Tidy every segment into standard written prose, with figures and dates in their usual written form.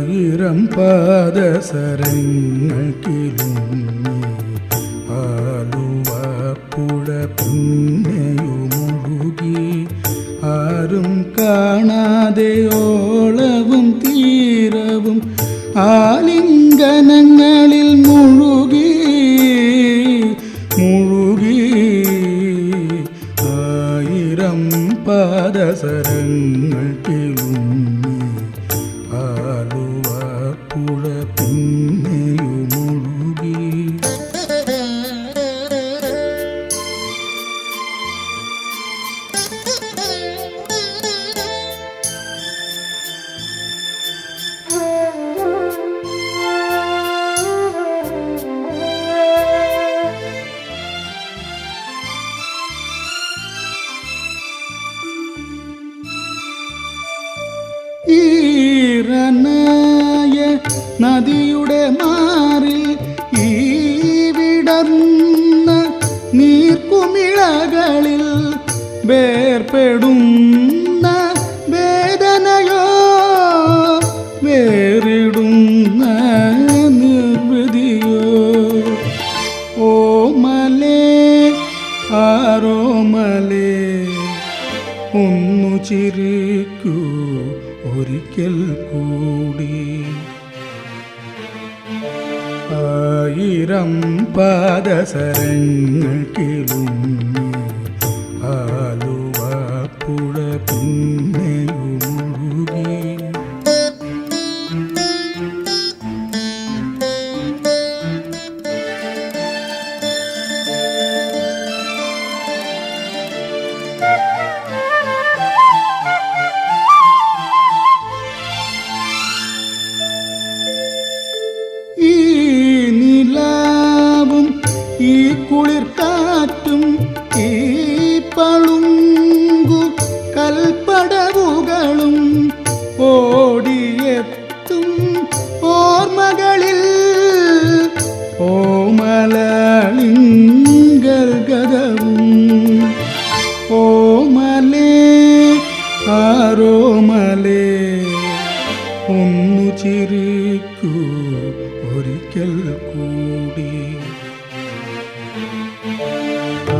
ആയിരം പാദസരങ്ങൾ കിലുങ്ങി ആലുവപ്പുഴ പിന്നെയുമൊഴുകി ആരും കാണാതെ ഓളവും തീരവും ആലിംഗനങ്ങളിൽ മുഴുകി മുഴുകി ആയിരം പാദസരങ്ങൾ കിലുങ്ങി ആലുവപ്പുഴ പിന്നെയുമൊഴുകി. ഈറനായ നദിയുടെ മാറിൽ ഈ വിടർന്ന നീർക്കുമിളകളിൽ വേർപെടുന്ന വേദനയോ വേറിടുന്ന നിർവൃതിയോ. ഓമലേ ആരോമലേ ഒന്നു ചിരിക്കൂ ഒരിക്കൽ കൂടി. ആയിരം പാദസരങ്ങൾ കിലുങ്ങി ആലുവപ്പുഴ പിന്നെയുമൊഴുകി. ഈ നിലാവും ഈ കുളിർക്കാറ്റും ഈ പളുങ്കു കൽപ്പടവുകളും ഓടിയെത്തും ഓർമ്മകളിൽ ഓമലിംഗർഗതവും. ഓമലേ ആരോമലേ ഒന്നു ചിരിക്കൂ ഒരിക്കൽ കൂടി.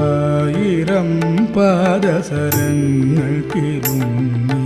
ആയിരം പാദസരങ്ങൾ കിലുങ്ങി